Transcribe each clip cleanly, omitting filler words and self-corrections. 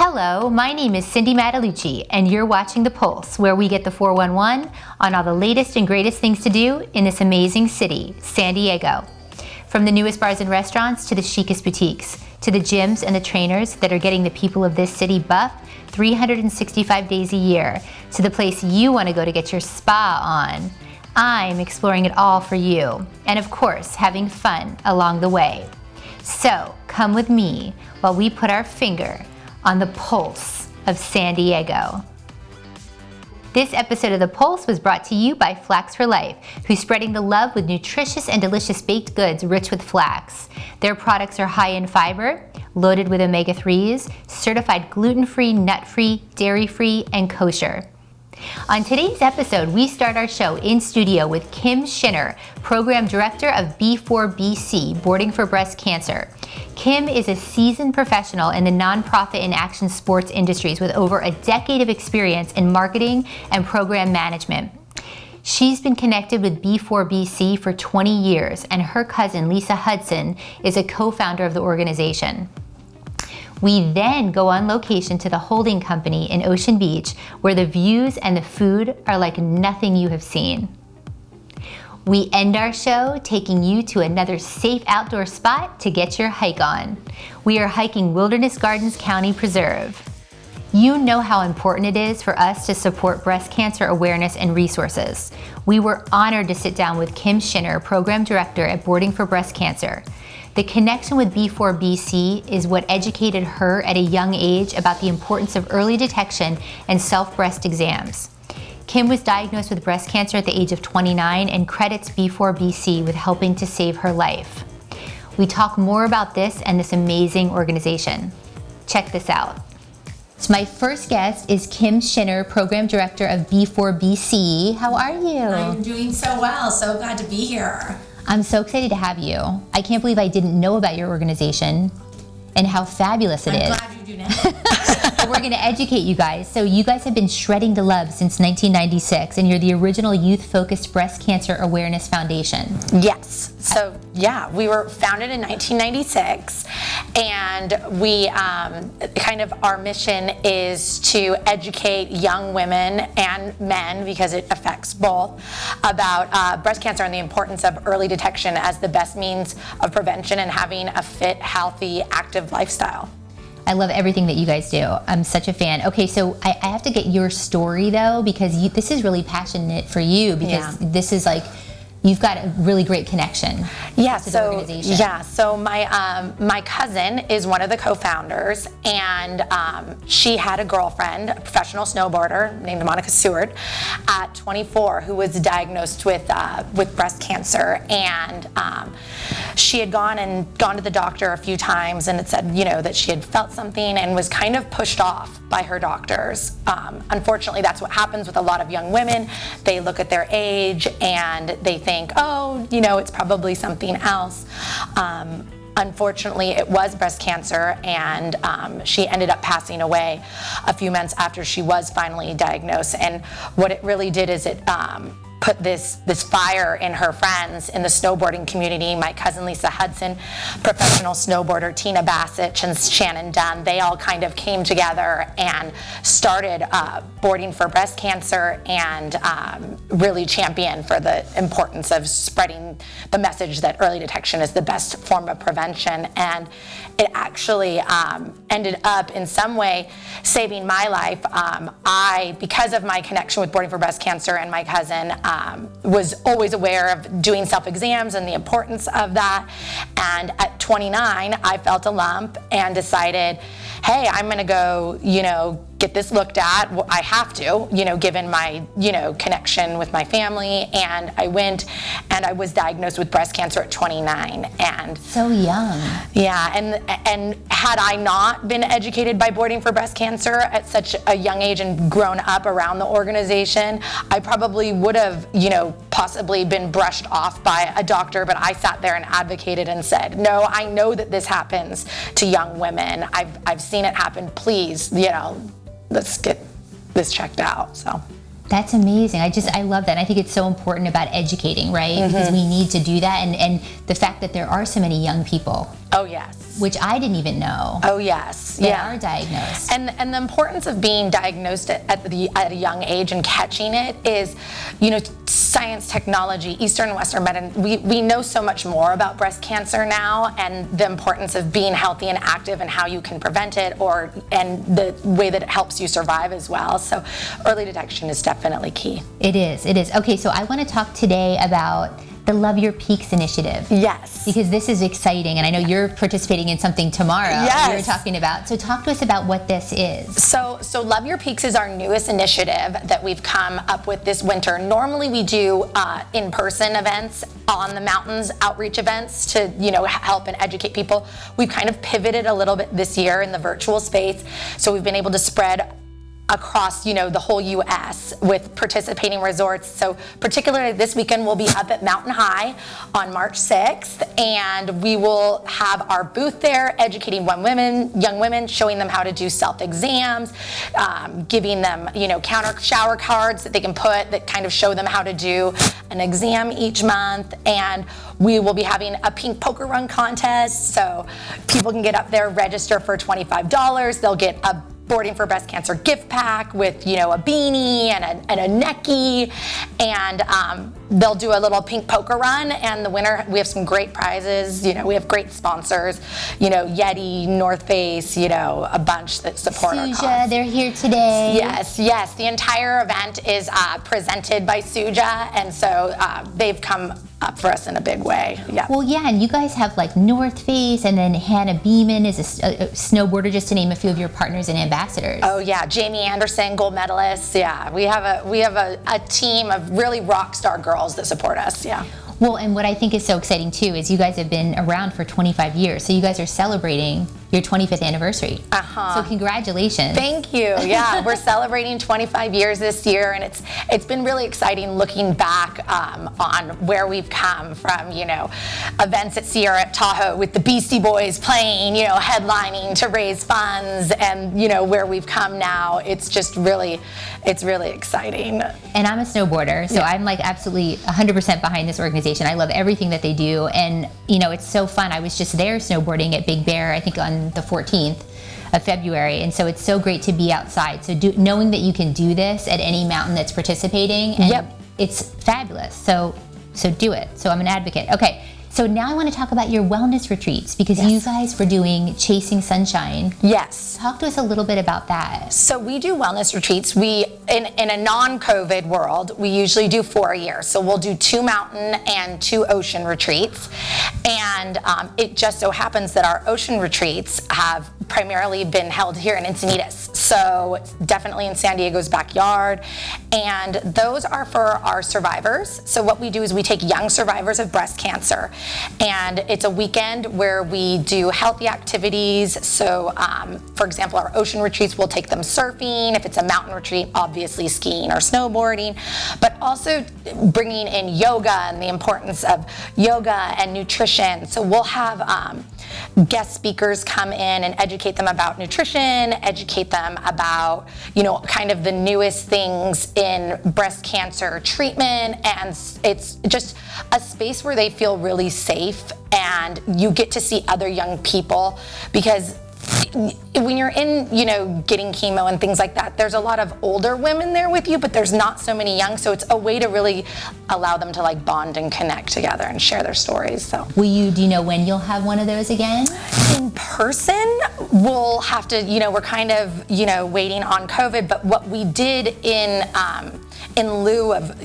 Hello, my name is Cindy Matalucci, and you're watching The Pulse, where we get the 411 on all the latest and greatest things to do in this amazing city, San Diego. From the newest bars and restaurants to the chicest boutiques, to the gyms and the trainers that are getting the people of this city buff 365 days a year, to the place you want to go to get your spa on. I'm exploring it all for you, and of course, having fun along the way. So, come with me while we put our finger on the pulse of San Diego. This episode of The Pulse was brought to you by Flax for Life, who's spreading the love with nutritious and delicious baked goods rich with flax. Their products are high in fiber, loaded with omega-3s, certified gluten-free, nut-free, dairy-free, and kosher. On today's episode, we start our show in studio with Kim Shinner, Program Director of B4BC, Boarding for Breast Cancer. Kim is a seasoned professional in the nonprofit and action sports industries with over a decade of experience in marketing and program management. She's been connected with B4BC for 20 years, and her cousin, Lisa Hudson, is a co-founder of the organization. We then go on location to the holding company in Ocean Beach, where the views and the food are like nothing you have seen. We end our show taking you to another safe outdoor spot to get your hike on. We are hiking Wilderness Gardens County Preserve. You know how important it is for us to support breast cancer awareness and resources. We were honored to sit down with Kim Shinner, Program Director at Boarding for Breast Cancer. The connection with B4BC is what educated her at a young age about the importance of early detection and self-breast exams. Kim was diagnosed with breast cancer at the age of 29 and credits B4BC with helping to save her life. We talk more about this and this amazing organization. Check this out. So my first guest is Kim Shinner, Program Director of B4BC. How are you? I'm doing so well. So glad to be here. I'm so excited to have you. I can't believe I didn't know about your organization and how fabulous it is. I'm glad you do now. We're going to educate you guys. So you guys have been shredding the love since 1996, and you're the original youth-focused breast cancer awareness foundation. Yes. So yeah, we were founded in 1996, and we our mission is to educate young women and men, because it affects both, about breast cancer and the importance of early detection as the best means of prevention and having a fit, healthy, active lifestyle. I love everything that you guys do. I'm such a fan. Okay, so I have to get your story though, because this is really passionate for you, because this is like, you've got a really great connection to the organization. Yeah, so my cousin is one of the co-founders, and she had a girlfriend, a professional snowboarder named Monica Seward, at 24, who was diagnosed with breast cancer, and she had gone to the doctor a few times, and it said, that she had felt something and was kind of pushed off by her doctors. Unfortunately, that's what happens with a lot of young women. They look at their age and they think, it's probably something else. Unfortunately, it was breast cancer, and she ended up passing away a few months after she was finally diagnosed. And what it really did is it put this fire in her friends in the snowboarding community. My cousin Lisa Hudson, professional snowboarder Tina Bassich, and Shannon Dunn, they all kind of came together and started Boarding for Breast Cancer, and really championed for the importance of spreading the message that early detection is the best form of prevention. And it actually ended up in some way saving my life. Because of my connection with Boarding for Breast Cancer and my cousin, was always aware of doing self-exams and the importance of that. And at 29, I felt a lump and decided, hey, I'm going to go, get this looked at. I have to, given my, connection with my family. And I went, and I was diagnosed with breast cancer at 29. And so young. Yeah, and had I not been educated by Boarding for Breast Cancer at such a young age and grown up around the organization, I probably would have, possibly been brushed off by a doctor. But I sat there and advocated and said, no, I know that this happens to young women. I've seen it happen. Please, let's get this checked out. So That's amazing. I love that. And I think it's so important about educating, right? Mm-hmm. Because we need to do that. And the fact that there are so many young people Oh, yes. Which I didn't even know. Oh, yes. They are diagnosed. And the importance of being diagnosed at a young age and catching it is, science, technology, Eastern and Western medicine, we know so much more about breast cancer now, and the importance of being healthy and active and how you can prevent it, and the way that it helps you survive as well. So early detection is definitely key. It is. Okay, so I want to talk today about the Love Your Peaks initiative. Yes. Because this is exciting, and I know you're participating in something tomorrow. Yes. You're talking about. So talk to us about what this is. So Love Your Peaks is our newest initiative that we've come up with this winter. Normally we do in-person events on the mountains, outreach events to help and educate people. We've kind of pivoted a little bit this year in the virtual space, so we've been able to spread across the whole U.S. with participating resorts. So particularly this weekend we'll be up at Mountain High on March 6th, and we will have our booth there educating young women, showing them how to do self-exams, giving them counter shower cards that they can put that kind of show them how to do an exam each month. And we will be having a pink poker run contest, so people can get up there, register for $25. They'll get a Boarding for Breast Cancer gift pack with a beanie and a necky, and they'll do a little pink poker run, and the winner, we have some great prizes. We have great sponsors, Yeti, North Face, a bunch that support our cause. They're here today. Yes. The entire event is presented by Suja, and so they've come up for us in a big way. Yeah. Well, yeah, and you guys have like North Face, and then Hannah Beeman is a snowboarder, just to name a few of your partners and ambassadors. Oh yeah, Jamie Anderson, gold medalist. Yeah, we have a team of really rock star girls that support us. Yeah. Well, and what I think is so exciting too is you guys have been around for 25 years, so you guys are celebrating your 25th anniversary. So congratulations. Thank you. Yeah, we're celebrating 25 years this year, and it's been really exciting looking back on where we've come from. Events at Sierra at Tahoe with the Beastie Boys playing, headlining to raise funds, and where we've come now. It's really exciting. And I'm a snowboarder, so I'm like absolutely 100% behind this organization. I love everything that they do, and it's so fun. I was just there snowboarding at Big Bear, I think on the 14th of February, and so it's so great to be outside. So knowing that you can do this at any mountain that's participating, and it's fabulous. So do it. So I'm an advocate. Okay. So now I want to talk about your wellness retreats, because you guys were doing Chasing Sunshine. Yes. Talk to us a little bit about that. So we do wellness retreats. We, in a non-COVID world, we usually do 4 a year. So we'll do 2 mountain and 2 ocean retreats. And it just so happens that our ocean retreats have primarily been held here in Encinitas. So definitely in San Diego's backyard. And those are for our survivors. So what we do is we take young survivors of breast cancer, and it's a weekend where we do healthy activities. So for example, our ocean retreats, we'll take them surfing. If it's a mountain retreat, obviously skiing or snowboarding, but also bringing in yoga and the importance of yoga and nutrition. So we'll have guest speakers come in and educate them about nutrition, educate them about, kind of the newest things in breast cancer treatment. And it's just a space where they feel really safe, and you get to see other young people, because when you're in, getting chemo and things like that, there's a lot of older women there with you, but there's not so many young. So it's a way to really allow them to bond and connect together and share their stories. So do you know when you'll have one of those again? In person, we'll have to, we're kind of, waiting on COVID, but what we did in lieu of,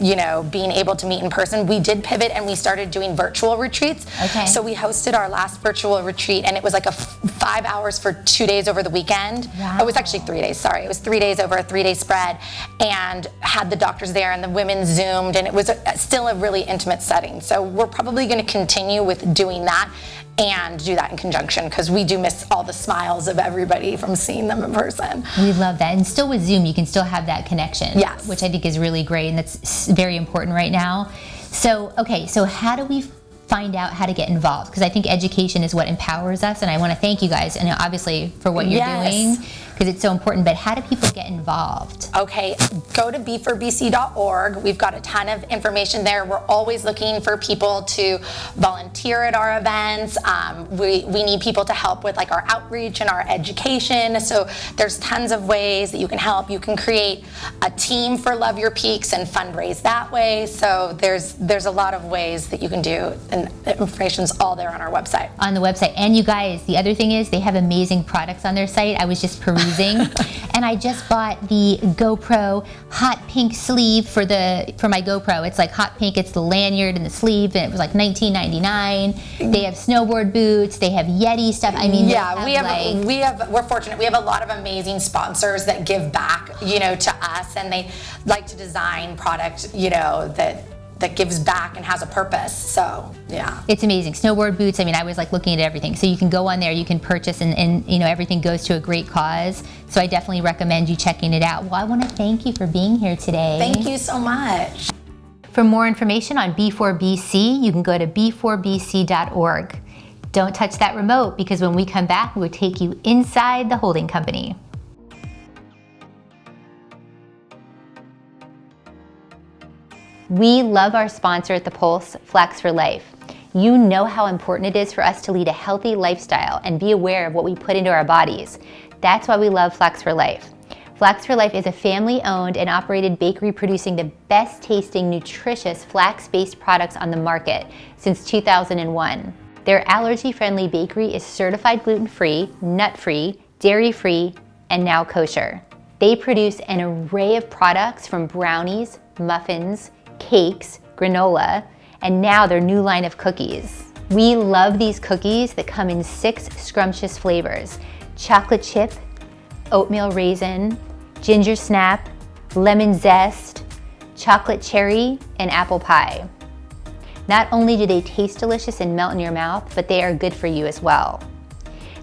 being able to meet in person, we did pivot and we started doing virtual retreats. Okay. So we hosted our last virtual retreat, and it was like 5 hours for 2 days over the weekend. Wow. It was actually 3 days, sorry. It was 3 days over a 3-day spread, and had the doctors there and the women Zoomed, and it was still a really intimate setting. So we're probably going to continue with doing that and do that in conjunction, because we do miss all the smiles of everybody from seeing them in person. We love that. And still with Zoom, you can still have that connection. Yes. Which I think is really great, and that's very important right now. So, okay, so how do we find out how to get involved? Because I think education is what empowers us, and I want to thank you guys, and obviously for what you're doing, because it's so important. But how do people get involved? Okay, go to b4bc.org. We've got a ton of information there. We're always looking for people to volunteer at our events. We need people to help with like our outreach and our education. So there's tons of ways that you can help. You can create a team for Love Your Peaks and fundraise that way. So there's a lot of ways that you can do, and the information's all there on our website. On the website. And you guys, the other thing is they have amazing products on their site. I was just perusing and I just bought the GoPro hot pink sleeve for my GoPro. It's like hot pink, it's the lanyard and the sleeve, and it was like $19.99. They have snowboard boots, they have Yeti stuff. I mean, we're fortunate. We have a lot of amazing sponsors that give back, to us, and they like to design product, that gives back and has a purpose. So yeah, it's amazing. Snowboard boots, I mean, I was like looking at everything. So you can go on there, you can purchase, and everything goes to a great cause. So I definitely recommend you checking it out. Well, I want to thank you for being here today. Thank you so much. For more information on B4BC, you can go to b4bc.org. Don't touch that remote, because when we come back, we'll take you inside the holding company. We love our sponsor at the Pulse, Flax for Life. You know how important it is for us to lead a healthy lifestyle and be aware of what we put into our bodies. That's why we love Flax for Life. Flax for Life is a family-owned and operated bakery producing the best-tasting, nutritious flax-based products on the market since 2001. Their allergy-friendly bakery is certified gluten-free, nut-free, dairy-free, and now kosher. They produce an array of products from brownies, muffins, cakes, granola, and now their new line of cookies. We love these cookies that come in 6 scrumptious flavors: chocolate chip, oatmeal raisin, ginger snap, lemon zest, chocolate cherry, and apple pie. Not only do they taste delicious and melt in your mouth, but they are good for you as well.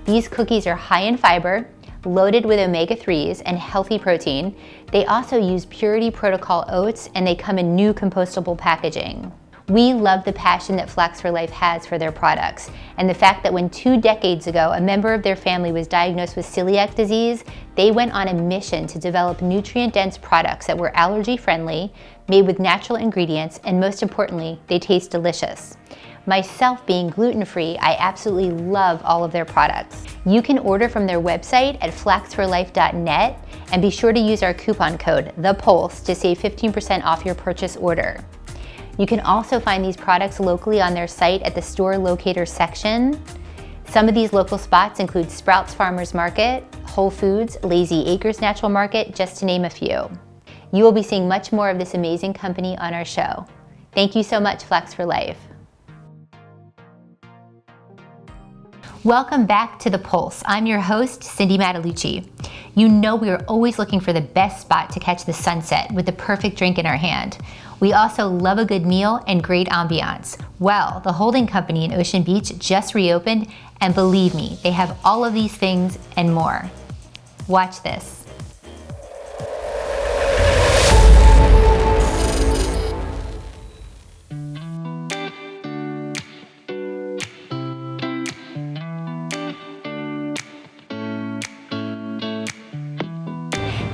These cookies are high in fiber, loaded with omega-3s and healthy protein. They also use Purity Protocol oats, and they come in new compostable packaging. We love the passion that Flax for Life has for their products, and the fact that when 2 decades ago a member of their family was diagnosed with celiac disease, they went on a mission to develop nutrient-dense products that were allergy-friendly, made with natural ingredients, and most importantly, they taste delicious. Myself being gluten-free, I absolutely love all of their products. You can order from their website at flaxforlife.net, and be sure to use our coupon code, THEPULSE, to save 15% off your purchase order. You can also find these products locally on their site at the store locator section. Some of these local spots include Sprouts Farmers Market, Whole Foods, Lazy Acres Natural Market, just to name a few. You will be seeing much more of this amazing company on our show. Thank you so much, Flax for Life. Welcome back to The Pulse. I'm your host, Cindy Mattalucci. You know we are always looking for the best spot to catch the sunset with the perfect drink in our hand. We also love a good meal and great ambiance. Well, the holding company in Ocean Beach just reopened, and believe me, they have all of these things and more. Watch this.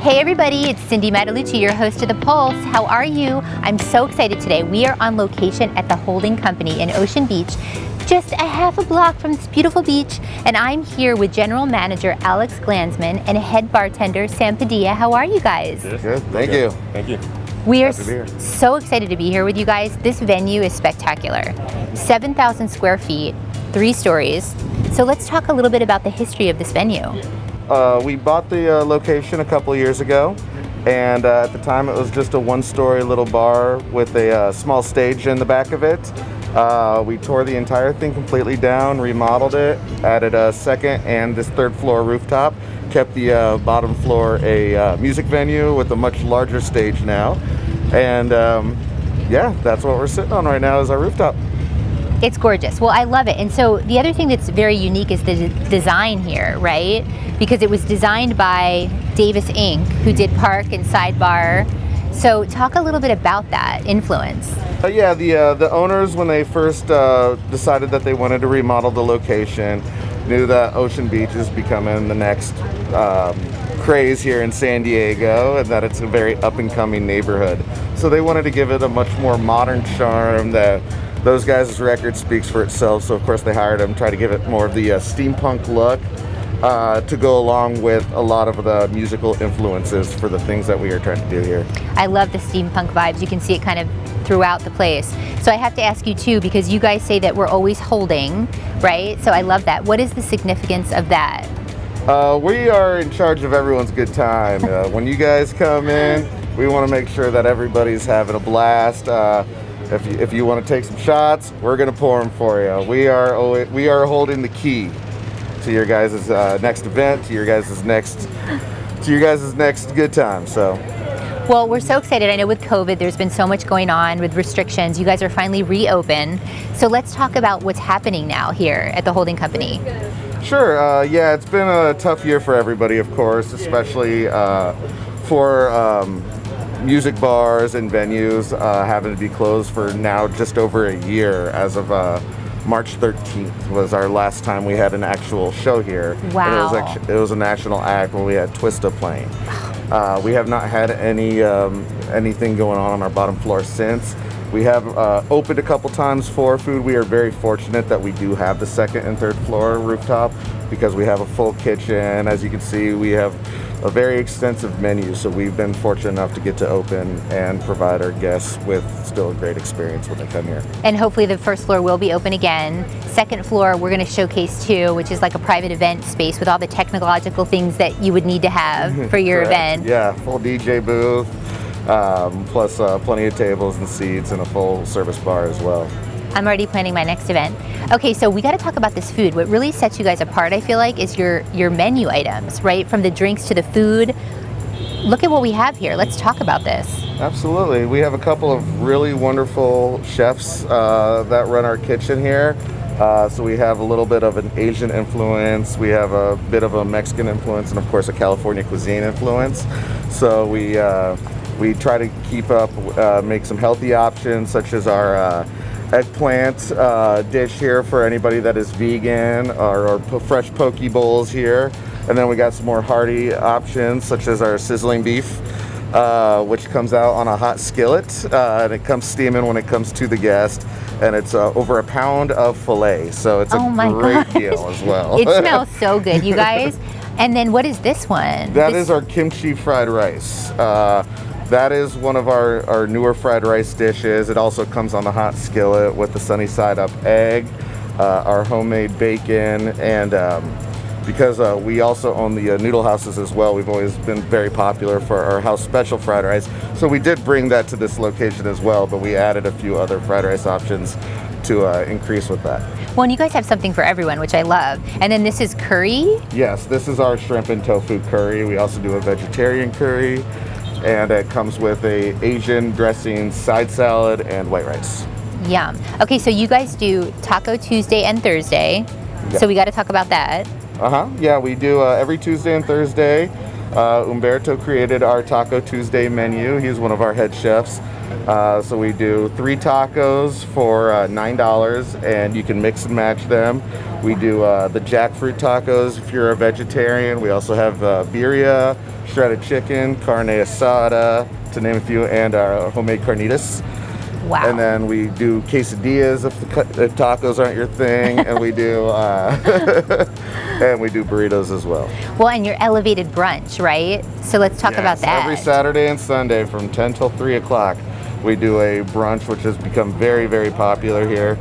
Hey everybody, it's Cindy Mattalucci, your host of The Pulse. How are you? I'm so excited today. We are on location at the holding company in Ocean Beach, just a half a block from this beautiful beach, and I'm here with General Manager Alex Glansman and head bartender Sam Padilla. How are you guys? Good, thank you. Thank you. We are so excited to be here with you guys. This venue is spectacular. 7,000 square feet, 3 stories. So let's talk a little bit about the history of this venue. We bought the location a couple years ago, and at the time it was just a 1-story little bar with a small stage in the back of it. We tore the entire thing completely down, remodeled it, added a 2nd and this 3rd floor rooftop, kept the bottom floor a music venue with a much larger stage now, and yeah, that's what we're sitting on right now is our rooftop. It's gorgeous. Well, I love it. And so the other thing that's very unique is the design here, right? Because it was designed by Davis Inc., who did Park and Sidebar. So talk a little bit about that influence. Yeah, the owners, when they first decided that they wanted to remodel the location, knew that Ocean Beach is becoming the next craze here in San Diego, and that it's a very up-and-coming neighborhood. So they wanted to give it a much more modern charm. That those guys' record speaks for itself. So of course they hired them, try to give it more of the steampunk look to go along with a lot of the musical influences for the things that we are trying to do here. I love the steampunk vibes. You can see it kind of throughout the place. So I have to ask you too, because you guys say that we're always holding, right? So I love that. What is the significance of that? We are in charge of everyone's good time. When you guys come in, we want to make sure that everybody's having a blast. If you want to take some shots, we're going to pour them for you. We are holding the key to your guys' next event, to your guys' next good time. So. Well, we're so excited. I know with COVID, there's been so much going on with restrictions. You guys are finally reopened. So let's talk about what's happening now here at the holding company. Sure. Yeah, it's been a tough year for everybody, of course, especially for music bars and venues having to be closed for now just over a year. As of March 13th was our last time we had an actual show here. Wow. And it was a national act when we had Twista playing. We have not had anything going on our bottom floor since. We have opened a couple times for food. We are very fortunate that we do have the second and third floor rooftop because we have a full kitchen. As you can see, we have a very extensive menu, so we've been fortunate enough to get to open and provide our guests with still a great experience when they come here. And hopefully the first floor will be open again. Second floor, we're going to showcase too, which is like a private event space with all the technological things that you would need to have for your event. Yeah, full DJ booth, plus plenty of tables and seats and a full service bar as well. I'm already planning my next event. Okay, so we got to talk about this food. What really sets you guys apart, I feel like, is your menu items, right? From the drinks to the food. Look at what we have here. Let's talk about this. Absolutely. We have a couple of really wonderful chefs that run our kitchen here. So we have a little bit of an Asian influence. We have a bit of a Mexican influence, and of course a California cuisine influence. So we try to keep up, make some healthy options, such as our eggplant dish here for anybody that is vegan, or fresh poke bowls here. And then we got some more hearty options, such as our sizzling beef, which comes out on a hot skillet, and it comes steaming when it comes to the guest. And it's over a pound of filet, so it's a great deal as well. It smells so good, you guys. And then what is this one? That is our kimchi fried rice. That is one of our newer fried rice dishes. It also comes on the hot skillet with the sunny side up egg, our homemade bacon, and because we also own the noodle houses as well, we've always been very popular for our house special fried rice. So we did bring that to this location as well, but we added a few other fried rice options to increase with that. Well, and you guys have something for everyone, which I love. And then this is curry? Yes, this is our shrimp and tofu curry. We also do a vegetarian curry, and it comes with a Asian dressing, side salad, and white rice. Yum. Okay, so you guys do Taco Tuesday and Thursday, so we got to talk about that. Yeah, we do every Tuesday and Thursday. Umberto created our Taco Tuesday menu. He's one of our head chefs. So we do 3 tacos for $9, and you can mix and match them. We do the jackfruit tacos if you're a vegetarian. We also have birria, shredded chicken, carne asada, to name a few, and our homemade carnitas. Wow. And then we do quesadillas if tacos aren't your thing, and we do and we do burritos as well. Well, and your elevated brunch, right? So let's talk about that. Every Saturday and Sunday from 10 till 3 o'clock, we do a brunch, which has become very, very popular here.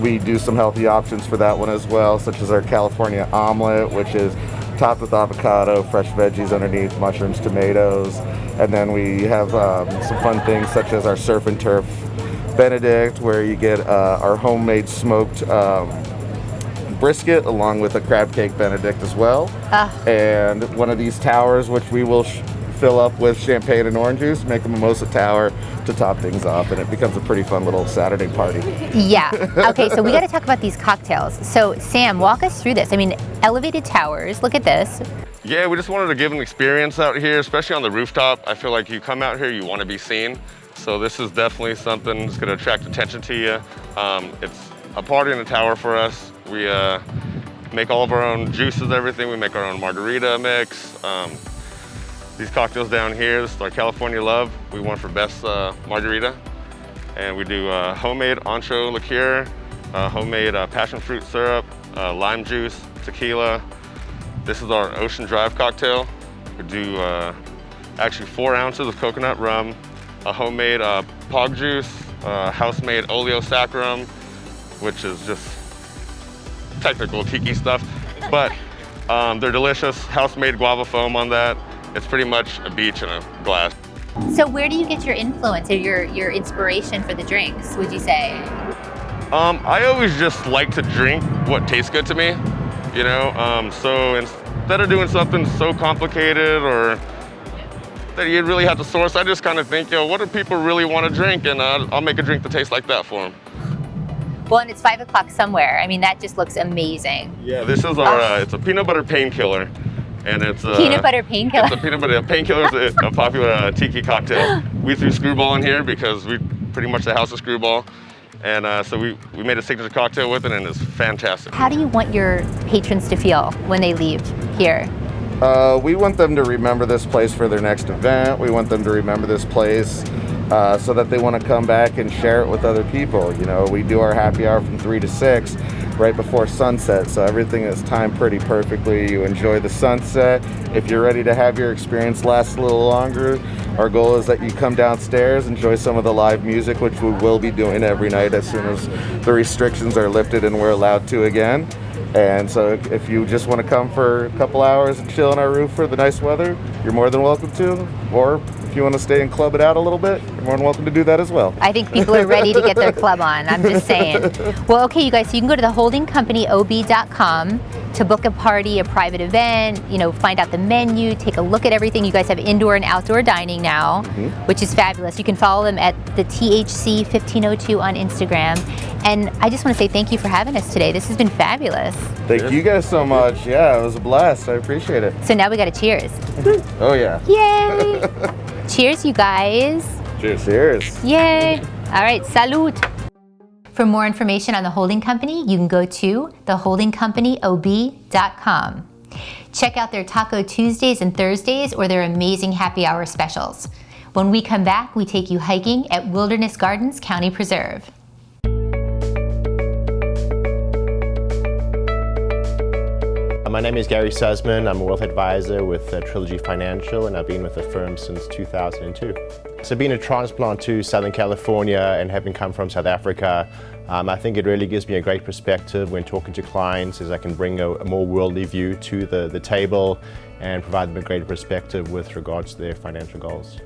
We do some healthy options for that one as well, such as our California omelet, which is topped with avocado, fresh veggies underneath, mushrooms, tomatoes. And then we have some fun things such as our surf and turf Benedict, where you get our homemade smoked brisket along with a crab cake Benedict as well. And one of these towers, which we will fill up with champagne and orange juice, make a mimosa tower to top things off, and it becomes a pretty fun little Saturday party. Yeah. Okay, so we got to talk about these cocktails. So Sam, walk us through this. I mean, elevated towers, look at this. Yeah, we just wanted to give an experience out here, especially on the rooftop. I feel like you come out here, you want to be seen. So this is definitely something that's gonna attract attention to you. It's a party in the tower for us. We make all of our own juices, everything. We make our own margarita mix. These cocktails down here, this is our California Love. We won for best margarita. And we do homemade ancho liqueur, homemade passion fruit syrup, lime juice, tequila. This is our Ocean Drive cocktail. We do actually 4 ounces of coconut rum, a homemade pog juice, house-made oleo saccharum, which is just technical tiki stuff, but they're delicious. House-made guava foam on that. It's pretty much a beach in a glass. So where do you get your influence or your inspiration for the drinks, would you say? I always just like to drink what tastes good to me, you know? So instead of doing something so complicated or that you really have to source, I just kind of think, what do people really want to drink? And I'll make a drink that tastes like that for them. Well, and it's 5 o'clock somewhere. I mean, that just looks amazing. Yeah, this is our, it's a peanut butter painkiller. And it's peanut butter painkiller. It's a peanut butter painkiller is a popular tiki cocktail. We threw Screwball in here because we pretty much the house of Screwball. And so we made a signature cocktail with it, and it's fantastic. How do you want your patrons to feel when they leave here? We want them to remember this place for their next event. We want them to remember this place so that they want to come back and share it with other people. You know, we do our happy hour from 3 to 6 right before sunset, so everything is timed pretty perfectly. You enjoy the sunset. If you're ready to have your experience last a little longer, our goal is that you come downstairs, enjoy some of the live music, which we will be doing every night as soon as the restrictions are lifted and we're allowed to again. And so if you just want to come for a couple hours and chill on our roof for the nice weather, you're more than welcome to. Or if you want to stay and club it out a little bit, you're more than welcome to do that as well. I think people are ready to get their club on, I'm just saying. Well, okay, you guys, so you can go to theholdingcompanyob.com to book a party, a private event, you know, find out the menu, take a look at everything. You guys have indoor and outdoor dining now, which is fabulous. You can follow them at the THC 1502 on Instagram. And I just want to say thank you for having us today. This has been fabulous. Thank you guys so much. Yeah, it was a blast. I appreciate it. So now we got to cheers. Oh, yeah. Yay! Cheers, you guys. Cheers. Cheers. Yay! All right, salud. For more information on The Holding Company, you can go to theholdingcompanyob.com. Check out their Taco Tuesdays and Thursdays or their amazing happy hour specials. When we come back, we take you hiking at Wilderness Gardens County Preserve. My name is Gary Sussman. I'm a wealth advisor with Trilogy Financial, and I've been with the firm since 2002. So being a transplant to Southern California and having come from South Africa, I think it really gives me a great perspective when talking to clients, as I can bring a more worldly view to the table and provide them a greater perspective with regards to their financial goals.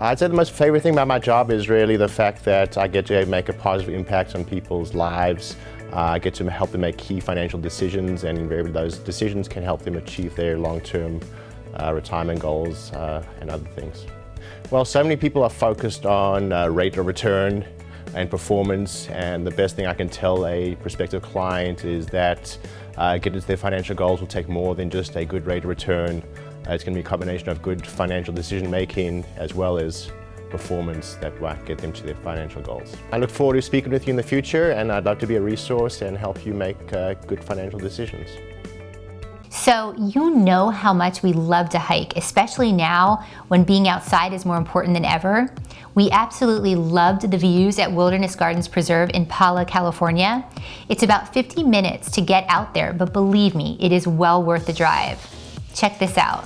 I'd say the most favorite thing about my job is really the fact that I get to make a positive impact on people's lives. I get to help them make key financial decisions, and invariably those decisions can help them achieve their long-term retirement goals and other things. Well, so many people are focused on rate of return and performance, and the best thing I can tell a prospective client is that getting to their financial goals will take more than just a good rate of return. It's going to be a combination of good financial decision making as well as performance that will get them to their financial goals. I look forward to speaking with you in the future, and I'd love to be a resource and help you make good financial decisions. So you know how much we love to hike, especially now when being outside is more important than ever. We absolutely loved the views at Wilderness Gardens Preserve in Pala, California. It's about 50 minutes to get out there, but believe me, it is well worth the drive. Check this out.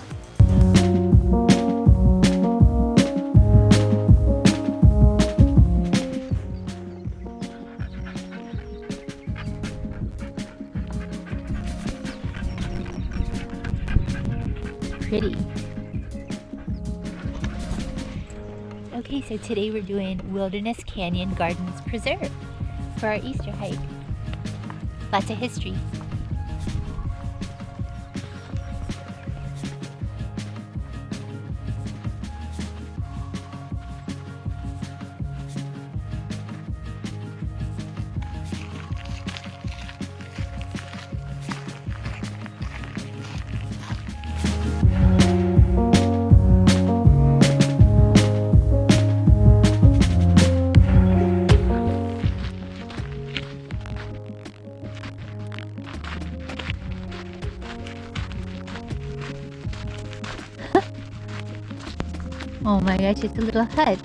Pretty. Okay, so today we're doing Wilderness Canyon Gardens Preserve for our Easter hike. Lots of history. Oh my gosh, it's a little hut.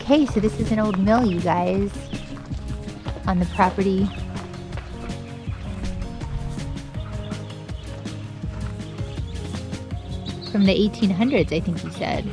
Okay, so this is an old mill, you guys, on the property. From the 1800s, I think you said.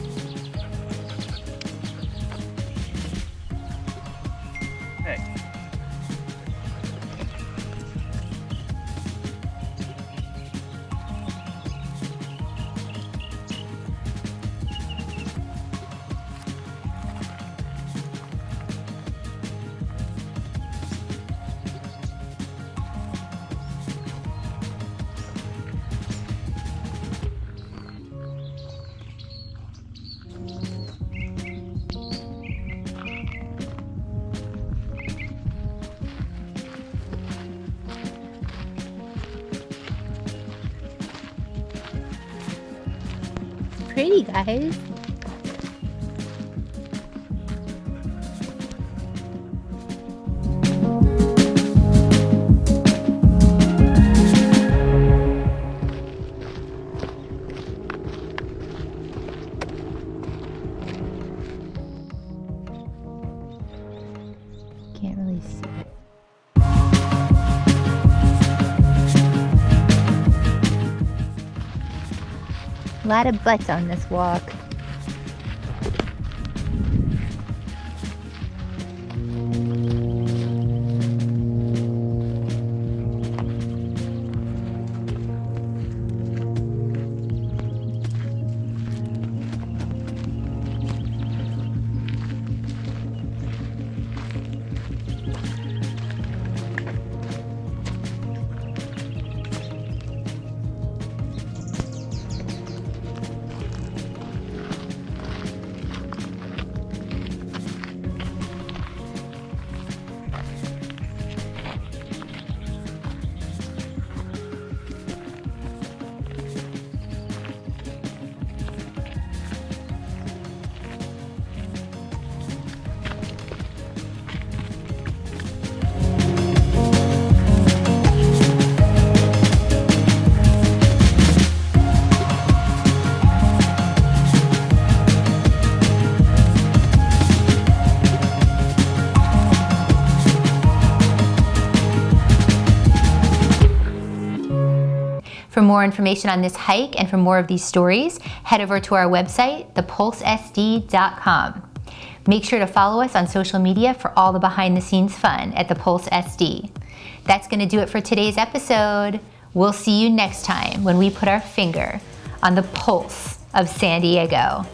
Pretty, guys. Can't really see. A lot of butts on this walk. For more information on this hike and for more of these stories, head over to our website, thepulsesd.com. Make sure to follow us on social media for all the behind the scenes fun at The Pulse SD. That's going to do it for today's episode. We'll see you next time when we put our finger on the pulse of San Diego.